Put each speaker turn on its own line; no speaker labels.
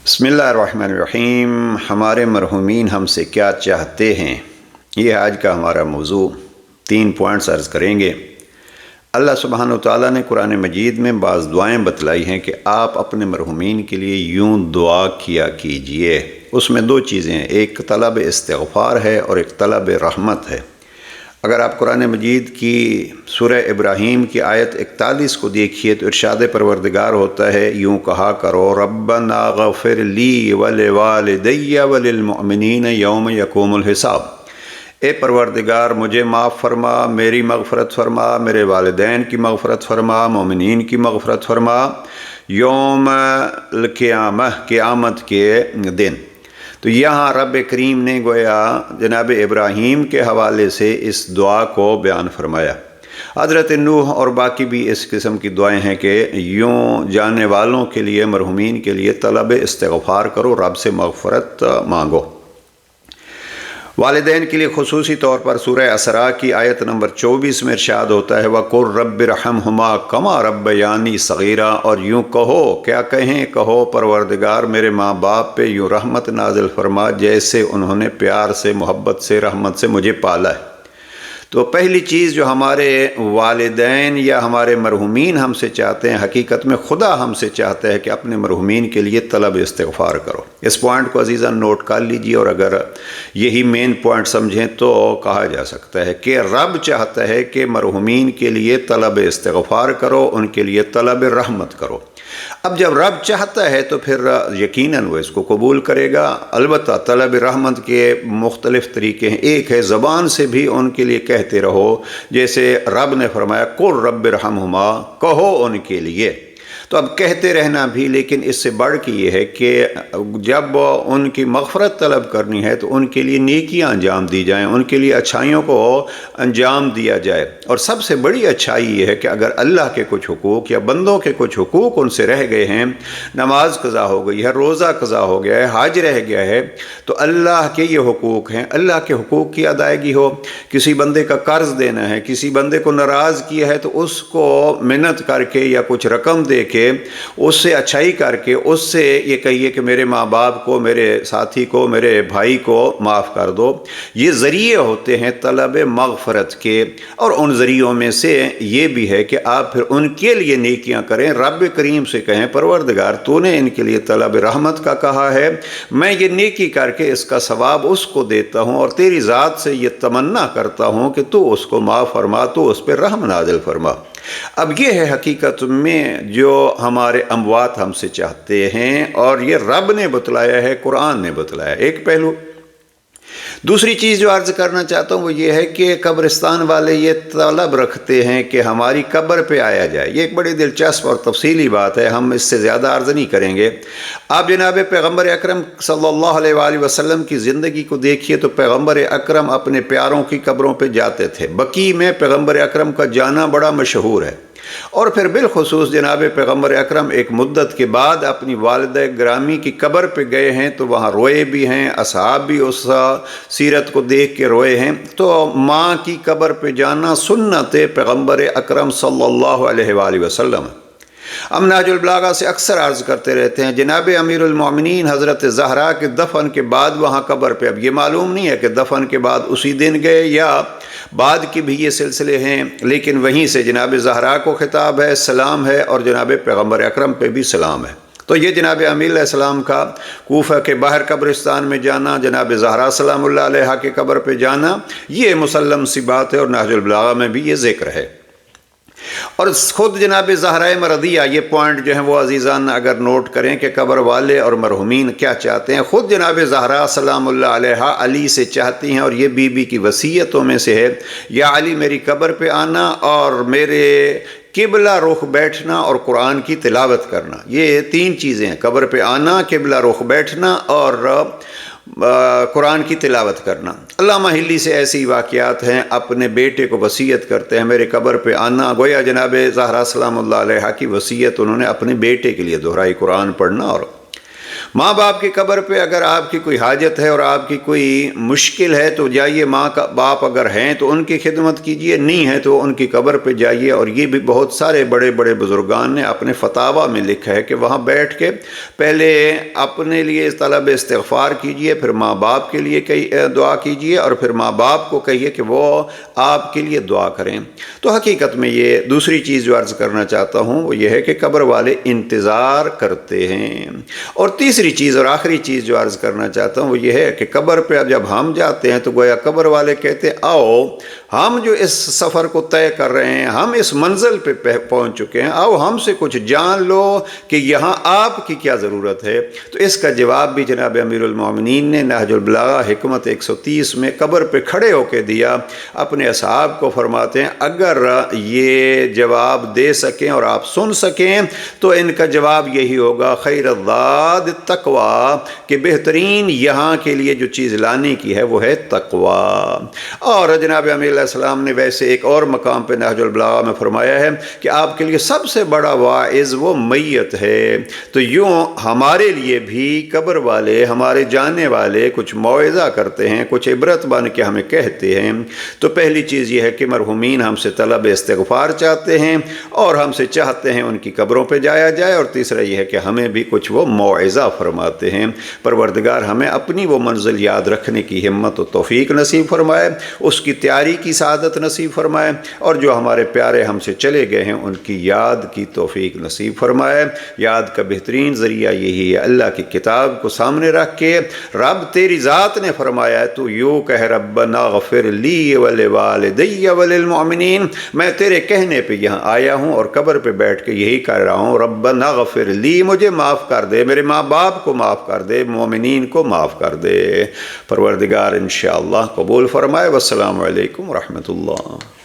बिस्मिल्लाहिर्रहमानिर्रहीम। हमारे मरहूमीन हमसे क्या चाहते हैं, ये आज का हमारा मौजू। 3 पॉइंट्स अर्ज़ करेंगे। अल्लाह सुब्हानहू तआला ने कुरान मजीद में बाज़ दुआएँ बतलाई हैं कि आप अपने मरहूमीन के लिए यूँ दुआ किया कीजिए। उसमें 2 चीज़ें हैं, एक तलब इस्तिग़फ़ार है और एक तलब रहमत है। अगर आप कुरान मजीद की सूरह इब्राहीम की आयत 41 को देखिए तो इरशाद परवरदिगार होता है, यूँ कहा करो, रब्बना गफ़िर ली वलिवालिदैया वलिलमुअमिनीन यौम यक़ूमुल हिसाब। ए परवरदिगार, मुझे माफ़ फरमा, मेरी मग़फ़रत फरमा, मेरे वालिदैन की मग़फ़रत फरमा, मोमिनीन की मग़फ़रत फरमा, यौम क़यामत के दिन। तो यहाँ रब करीम ने गोया जनाब इब्राहीम के हवाले से इस दुआ को बयान फरमाया। हज़रत नूह और बाकी भी इस किस्म की दुआएं हैं कि यूँ जाने वालों के लिए, मरहूमीन के लिए तलब इस्तिग़फ़ार करो, रब से मग़फ़रत मांगो। वालिदैन के लिए ख़ुसूसी तौर पर सूरह असरा की आयत नंबर 24 में इरशाद होता है, वक़ुर रब्बिरहमहुमा कमा रब्बयानी सग़ीरा। और यूँ कहो, क्या कहें, कहो परवरदिगार मेरे माँ बाप पे यूँ रहमत नाज़िल फरमा जैसे उन्होंने प्यार से, मोहब्बत से, रहमत से मुझे पाला है। तो पहली चीज़ जो हमारे वालिदैन या हमारे मरहूमीन हमसे चाहते हैं, हकीकत में खुदा हमसे चाहता है कि अपने मरहूमीन के लिए तलब इस्तिग़फ़ार करो। इस पॉइंट को अज़ीज़ान नोट कर लीजिए, और अगर यही मेन पॉइंट समझें तो कहा जा सकता है कि रब चाहता है कि मरहूमीन के लिए तलब इस्तिग़फ़ार करो, उनके लिए तलब रहमत करो। अब जब रब चाहता है तो फिर यकीनन वो इसको कबूल करेगा। अलबत्ता तलब रहमत के मुख्तलिफ़ तरीके हैं। एक है ज़बान से भी उनके लिए कहते रहो, जैसे रब ने फरमाया कुल रब्बिरहमहुमा, कहो उनके लिए। तो अब कहते रहना भी, लेकिन इससे बढ़ के ये है कि जब उनकी मग़फ़रत तलब करनी है तो उनके लिए नेकियां अंजाम दी जाएं, उनके लिए अच्छाइयों को अंजाम दिया जाए। और सबसे बड़ी अच्छाई ये है कि अगर अल्लाह के कुछ हुकूक या बंदों के कुछ हुकूक उनसे रह गए हैं, नमाज कज़ा हो गई है, रोज़ा कज़ा हो गया है, हज रह गया है, तो अल्लाह के ये हुकूक हैं, अल्लाह के हुकूक की अदायगी हो। किसी बंदे का कर्ज़ देना है, किसी बंदे को नाराज़ किया है तो उसको मिन्नत करके या कुछ रकम दे के, उससे अच्छाई करके, उससे ये कहिए कि मेरे माँ बाप को, मेरे साथी को, मेरे भाई को माफ़ कर दो। ये ज़रिए होते हैं तलब मग़फ़रत के। और उन ज़रियों में से ये भी है कि आप फिर उनके लिए नेकियां करें। रब करीम से कहें, परवरदिगार तूने इनके लिए तलब रहमत का कहा है, मैं ये नेकी करके इसका सवाब उसको देता हूँ, और तेरी ज़ात से ये तमन्ना करता हूँ कि तू उसको माफ़ फरमा, तू उस पर रहम नाज़िल फरमा। अब ये है हकीकत में जो हमारे अमवात हमसे चाहते हैं, और ये रब ने बतलाया है, कुरान ने बतलाया, एक पहलू। दूसरी चीज़ जो अर्ज़ करना चाहता हूँ वो ये है कि कब्रिस्तान वाले ये तलब रखते हैं कि हमारी कब्र पे आया जाए। ये एक बड़ी दिलचस्प और तफसीली बात है, हम इससे ज़्यादा अर्ज़ नहीं करेंगे। आप जनाब पैगम्बर अकरम सल्लल्लाहु अलैहि वसल्लम की ज़िंदगी को देखिए तो पैगम्बर अकरम अपने प्यारों की कब्रों पे जाते थे। बकी में पैगम्बर अकरम का जाना बड़ा मशहूर है। और फिर बिलखुसूस जनाब पैगम्बर अकरम एक मुद्दत के बाद अपनी वालिदा ग्रामी की कब्र पे गए हैं तो वहाँ रोए भी हैं, असहाब भी उस सीरत को देख के रोए हैं। तो माँ की कब्र पे जाना सुन्नत पैगम्बर अकरम सल्लल्लाहु अलैहि वसल्लम। हम नाजुल बलागा से अक्सर अर्ज़ करते रहते हैं, जनाब अमीरुल मोमिनीन हज़रत ज़हरा के दफन के बाद वहाँ कब्र पे, अब ये मालूम नहीं है कि दफन के बाद उसी दिन गए या बाद के भी ये सिलसिले हैं, लेकिन वहीं से जनाब ज़हरा को खिताब है, सलाम है, और जनाब पैगम्बर अकरम पे भी सलाम है। तो ये जनाब अमीर अलैहिस्सलाम का कूफा के बाहर कब्रिस्तान में जाना, जनाब ज़हरा सलामुल्लाह अलैहा के कब्र पे जाना, ये मुसल्लम सी बात है, और नाजुल बलागा में भी ये ज़िक्र है। और ख़ुद जनाब ज़हरा मरदिया, ये पॉइंट जो है वो अजीज़ान अगर नोट करें कि कब्र वाले और मरहुमीन क्या चाहते हैं, ख़ुद जनाब ज़हरा सलामुल्लाह अलैहा अली से चाहती हैं, और ये बीबी की वसीयतों में से है, या अली मेरी कब्र पे आना और मेरे किबला रुख बैठना और कुरान की तिलावत करना। ये 3 चीज़ें हैं, कब्र पे आना, किबला रुख बैठना और कुरान की तिलावत करना। अल्लामा हिल्ली से ऐसी वाक़यात हैं, अपने बेटे को वसीयत करते हैं मेरे कब्र पे आना। गोया जनाब ज़हरा सलामुल्लाह अलैहा की वसीयत उन्होंने अपने बेटे के लिए दोहराई, कुरान पढ़ना। और ماں باپ کی قبر پہ اگر آپ کی کوئی حاجت ہے اور آپ کی کوئی مشکل ہے تو جائیے، ماں کا باپ اگر ہیں تو ان کی خدمت کیجیے، نہیں ہے تو ان کی قبر پہ جائیے۔ اور یہ بھی بہت سارے بڑے بڑے بزرگان نے اپنے فتاویٰ میں لکھا ہے کہ وہاں بیٹھ کے پہلے اپنے لیے طلب استغفار کیجیے، پھر ماں باپ کے لیے دعا کیجیے، اور پھر ماں باپ کو کہیے کہ وہ آپ کے لیے دعا کریں۔ تو حقیقت میں یہ دوسری چیز جو عرض کرنا چاہتا ہوں وہ یہ ہے کہ قبر والے انتظار کرتے ہیں۔ اور تیسری چیز اور آخری چیز جو عرض کرنا چاہتا ہوں وہ یہ ہے کہ قبر پہ اب جب ہم جاتے ہیں تو گویا قبر والے کہتے ہیں آؤ، ہم جو اس سفر کو طے کر رہے ہیں، ہم اس منزل پہ پہنچ چکے ہیں، آؤ ہم سے کچھ جان لو کہ یہاں آپ کی کیا ضرورت ہے۔ تو اس کا جواب بھی جناب امیر المومنین نے نہج البلاغہ حکمت 130 میں قبر پہ کھڑے ہو کے دیا۔ اپنے اصحاب کو فرماتے ہیں اگر یہ جواب دے سکیں اور آپ سن سکیں تو ان کا جواب یہی ہوگا، خیر الزاد التقویٰ، کہ بہترین یہاں کے لیے جو چیز لانے کی ہے وہ ہے تقویٰ۔ اور جناب امیر علیہ السلام نے ویسے ایک اور مقام پہ نہج البلاغہ میں فرمایا ہے کہ آپ کے لیے سب سے بڑا واعظ وہ میت ہے۔ تو یوں ہمارے لیے بھی قبر والے، ہمارے جانے والے کچھ موعظہ کرتے ہیں، کچھ عبرت بن کے ہمیں کہتے ہیں۔ تو پہلی چیز یہ ہے کہ مرحومین ہم سے طلب استغفار چاہتے ہیں اور ہم سے چاہتے ہیں ان کی قبروں پہ جایا جائے، اور تیسرا یہ ہے کہ ہمیں بھی کچھ وہ موعظہ فرماتے ہیں۔ پروردگار ہمیں اپنی وہ منزل یاد رکھنے کی ہمت و توفیق نصیب فرمائے، اس کی تیاری کی سعادت نصیب فرمائے، اور جو ہمارے پیارے ہم سے چلے گئے ہیں ان کی یاد کی توفیق نصیب فرمائے۔ یاد کا بہترین ذریعہ یہی ہے، اللہ کی کتاب کو سامنے رکھ کے رب تیری ذات نے فرمایا ہے، تو یوں کہہ ربنا اغفر لی ولوالدی وللمؤمنین، میں تیرے کہنے پہ یہاں آیا ہوں اور قبر پہ بیٹھ کے یہی کہہ رہا ہوں، ربنا اغفر لی، مجھے معاف کر دے، میرے ماں باپ کو معاف کر دے، مومنین کو معاف کر دے۔ پروردگار انشاءاللہ قبول فرمائے۔ والسلام علیکم ورحمۃ اللہ۔